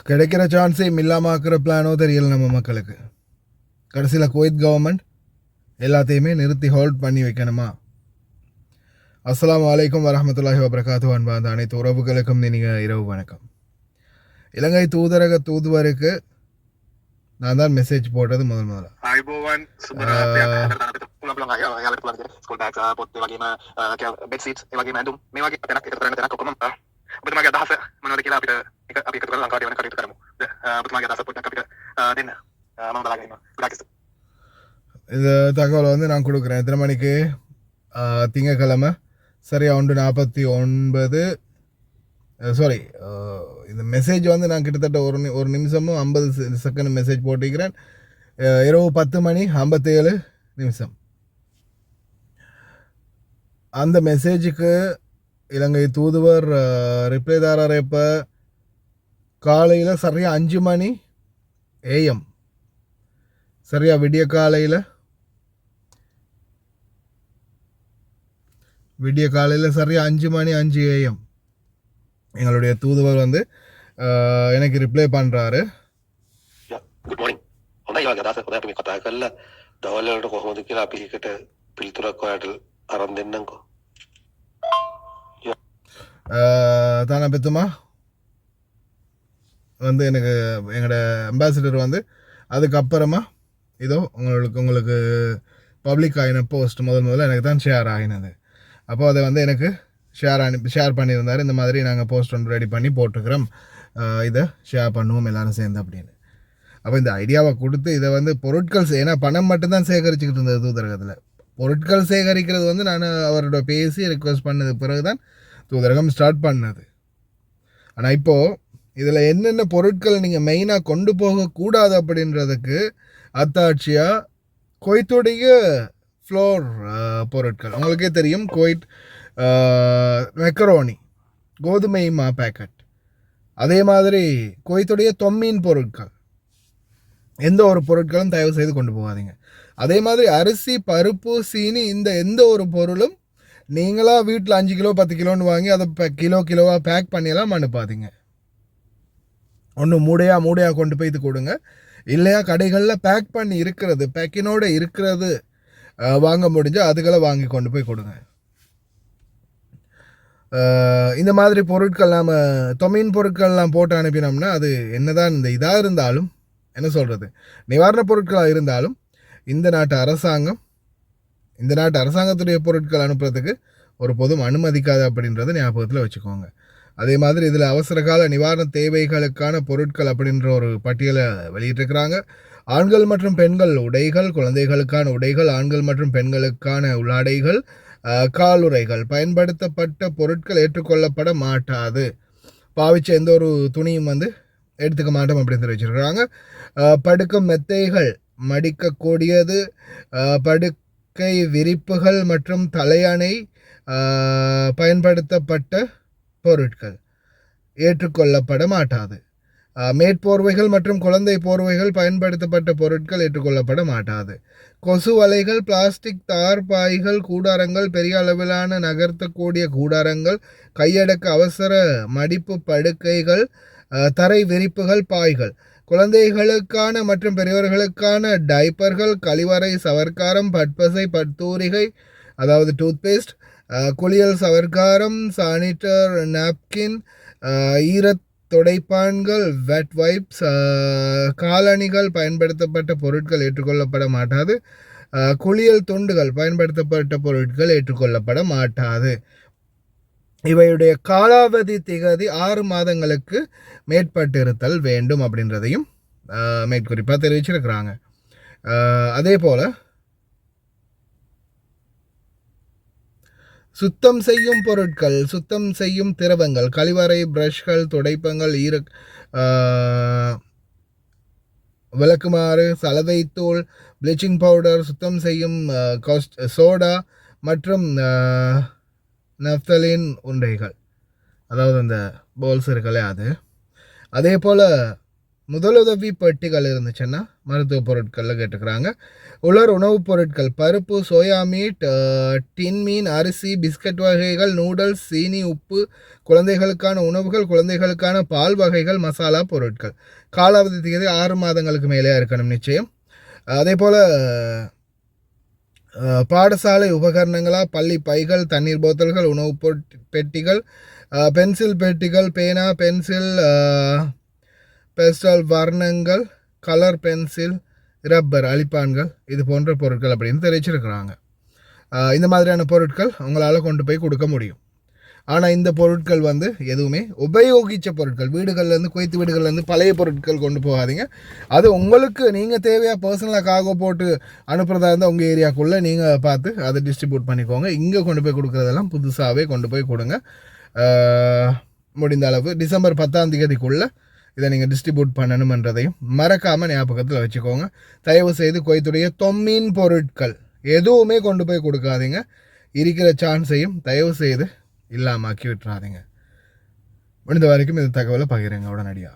கிடைக்கிற சான்ஸே இல்லாமல் ஆக்கிற பிளானோ தெரியல நம்ம மக்களுக்கு. கடைசியில் குவைத் கவர்மெண்ட் எல்லாத்தையுமே நிறுத்தி ஹோல்ட் பண்ணி வைக்கணுமா? அஸ்ஸலாமு அலைக்கும் வரஹ்மத்துல்லாஹி வபரகாத்துஹு. அன்பார்ந்த அனைத்து உறவுகளுக்கும் நீங்கள் இரவு வணக்கம். இலங்கை தூதரக தூதுவருக்கு நான் தான் மெசேஜ் போட்டது முதல்ல. இந்த தகவலை வந்து நான் கொடுக்குறேன். எத்தனை மணிக்கு? திங்கக்கிழமை சரியா 1:49. சாரி, இந்த மெசேஜ் வந்து நான் கிட்டத்தட்ட ஒரு நிமிஷமும் 50 செகண்ட் மெசேஜ் போட்டிருக்கிறேன். இரவு 10:57. அந்த மெசேஜுக்கு இலங்கை தூதுவர் ரிப்ளை தாரார் இப்போ காலையில் சரியாக 5 AM, சரியா விடிய காலையில் சரியாக 5 AM எங்களுடைய தூதுவர் வந்து எனக்கு ரிப்ளை பண்ணுறாரு. Good morning. හොඳයි වගේ අදහසක් හොඳයි. අපි මේ කතා කරලා දවල් වලට කොහොමද කියලා අපි එකට පිළිතුරක් ඔයාලට අරන් දෙන්නම්කෝ. தானே பெத்துமா வந்து எனக்கு எங்களோட அம்பாசிடர் வந்து அதுக்கப்புறமா இதோ உங்களுக்கு பப்ளிக் ஆகின போஸ்ட் முதல்ல எனக்கு தான் ஷேர் ஆகினது. அப்போது அதை வந்து எனக்கு ஷேர் பண்ணியிருந்தார். இந்த மாதிரி நாங்கள் போஸ்ட் ஒன்று ரெடி பண்ணி போட்டுக்கிறோம், இதை ஷேர் பண்ணுவோம் எல்லோரும் சேர்ந்து அப்படின்னு. அப்போ இந்த ஐடியாவை கொடுத்து இதை வந்து பொருட்கள் ஏன்னா பணம் மட்டும்தான் சேகரிச்சுக்கிட்டு இருந்தது தூதரகத்தில். பொருட்கள் சேகரிக்கிறது வந்து நான் அவரோட பேசி ரிக்வெஸ்ட் பண்ணது பிறகு தான் தூதரகம் ஸ்டார்ட் பண்ணது. ஆனால் இப்போது இதில் என்னென்ன பொருட்கள் நீங்கள் மெயினாக கொண்டு போகக்கூடாது அப்படின்றதுக்கு அத்தாட்சியாக குவைத்துடைய ஃப்ளோர் பொருட்கள் உங்களுக்கே தெரியும். குவைத் மெக்கரோனி கோதுமை மா பேக்கெட், அதே மாதிரி குவைத்துடைய தொம்மீன் பொருட்கள், எந்த ஒரு பொருட்களும் தயவு செய்து கொண்டு போகாதீங்க. அதே மாதிரி அரிசி, பருப்பு, சீனி, இந்த எந்த ஒரு பொருளும் நீங்களாக வீட்டில் 5 கிலோ 10 கிலோன்னு வாங்கி அதை கிலோவாக பேக் பண்ணியெல்லாம் அனுப்பாதீங்க. ஒன்று மூடையாக கொண்டு போய் இது கொடுங்க. இல்லையா கடைகளில் பேக் பண்ணி இருக்கிறது, பேக்கினோட இருக்கிறது வாங்க முடிஞ்சால் அதுகளை வாங்கி கொண்டு போய் கொடுங்க. இந்த மாதிரி பொருட்கள் நாம் தொமீன் பொருட்கள்லாம் போட்டு அனுப்பினோம்னா அது என்னதான் இந்த இதாக இருந்தாலும், என்ன சொல்கிறது, நிவாரணப் பொருட்களாக இருந்தாலும் இந்த நாட்டு அரசாங்கத்துடைய பொருட்கள் அனுப்புறதுக்கு ஒரு பொதும் அனுமதிக்காது அப்படின்றத ஞாபகத்தில் வச்சுக்கோங்க. அதே மாதிரி இதில் அவசர கால நிவாரண தேவைகளுக்கான பொருட்கள் அப்படின்ற ஒரு பட்டியலை வெளியிட்டிருக்கிறாங்க. ஆண்கள் மற்றும் பெண்கள் உடைகள், குழந்தைகளுக்கான உடைகள், ஆண்கள் மற்றும் பெண்களுக்கான உள்ளாடைகள், காலுறைகள், பயன்படுத்தப்பட்ட பொருட்கள் ஏற்றுக்கொள்ளப்பட மாட்டாது. பாவிச்ச எந்த ஒரு துணியும் வந்து எடுத்துக்க மாட்டோம் அப்படின்னு தெரிவிச்சிருக்கிறாங்க. படுக்கும் மெத்தைகள், மடிக்கக்கூடியது, படுக்கை விரிப்புகள் மற்றும் தலையணை, பயன்படுத்தப்பட்ட பொருட்கள் ஏற்றுக்கொள்ளப்பட மாட்டாது. மேற்போர்வைகள் மற்றும் குழந்தை போர்வைகள், பயன்படுத்தப்பட்ட பொருட்கள் ஏற்றுக்கொள்ளப்பட மாட்டாது. கொசு வலைகள், பிளாஸ்டிக் தார்பாய்கள், கூடாரங்கள், பெரிய அளவிலான நகர்த்தக்கூடிய கூடாரங்கள், கையடக்க அவசர மடிப்பு படுக்கைகள், தரை விரிப்புகள், பாய்கள், குழந்தைகளுக்கான மற்றும் பெரியவர்களுக்கான டைப்பர்கள், கழிவறை சவர்க்காரம், பட்பசை, பட்டூரிகை அதாவது டூத்பேஸ்ட், குளியல் சவர்க்காரம், சானிட்டர் நாப்கின், ஈரத் துடைப்பான்கள், வெட் வைப்ஸ், காலணிகள், பயன்படுத்தப்பட்ட பொருட்கள் ஏற்றுக்கொள்ளப்பட மாட்டாது. குளியல் துண்டுகள், பயன்படுத்தப்பட்ட பொருட்கள் ஏற்றுக்கொள்ளப்பட மாட்டாது. இவையுடைய காலாவதி திகதி 6 மாதங்களுக்கு மேற்பட்டிருத்தல் வேண்டும் அப்படின்றதையும் மேற்குறிப்பாக தெரிவிச்சிருக்கிறாங்க. அதே போல் சுத்தம் செய்யும் பொருட்கள், சுத்தம் செய்யும் திரவங்கள், கழிவறை பிரஷ்கள், துடைப்பங்கள், விளக்குமாறு, சலவைத்தூள், ப்ளீச்சிங் பவுடர், சுத்தம் செய்யும் சோடா மற்றும் நப்தலின் உண்டைகள், அதாவது அந்த போல்ஸ் இருக்கலே அது. அதே போல் முதலுதவி பெட்டிகள் இருந்துச்சுன்னா மருத்துவ பொருட்களில் கேட்டுக்கிறாங்க. உலர் உணவுப் பொருட்கள் பருப்பு, சோயா மீட், டின் மீன், அரிசி, பிஸ்கட் வகைகள், நூடுல்ஸ், சீனி, உப்பு, குழந்தைகளுக்கான உணவுகள், குழந்தைகளுக்கான பால் வகைகள், மசாலா பொருட்கள். காலாவதி தேதி 6 மாதங்களுக்கு மேலே இருக்கணும் நிச்சயம். அதே போல் பாடசாலை உபகரணங்களாக பள்ளி பைகள், தண்ணீர் போத்தல்கள், உணவு பெட்டிகள், பென்சில் பெட்டிகள், பேனா, பென்சில், பெஸ்டல், வர்ணங்கள், கலர் பென்சில், ரப்பர், அழிப்பான்கள், இது போன்ற பொருட்கள் அப்படின்னு தெரிவிச்சிருக்கிறாங்க. இந்த மாதிரியான பொருட்கள் உங்களால் கொண்டு போய் கொடுக்க முடியும். ஆனால் இந்த பொருட்கள் வந்து எதுவுமே உபயோகித்த பொருட்கள், வீடுகள்லேருந்து, குவைத்து வீடுகள்லேருந்து பழைய பொருட்கள் கொண்டு போகாதீங்க. அது உங்களுக்கு நீங்கள் தேவையாக பர்சனலாக காகோ போட்டு அனுப்புகிறதா இருந்தால் உங்கள் ஏரியாக்குள்ளே நீங்கள் பார்த்து அதை டிஸ்ட்ரிபியூட் பண்ணிக்கோங்க. இங்கே கொண்டு போய் கொடுக்குறதெல்லாம் புதுசாகவே கொண்டு போய் கொடுங்க. முடிந்த அளவு டிசம்பர் 10ஆம் தேதிக்குள்ளே இதை நீங்கள் டிஸ்ட்ரிபியூட் பண்ணணுமன்றதையும் மறக்காமல் ஞாபகத்தில் வச்சுக்கோங்க. தயவு செய்து குவைத்துடைய தொம்மீன் பொருட்கள் எதுவுமே கொண்டு போய் கொடுக்காதீங்க. இருக்கிற சான்ஸையும் தயவு செய்து இல்லாமல் ஆக்கி விட்டுறாதீங்க. முடிந்த வரைக்கும் இந்த தகவலை பகிருங்க உடனடியாக.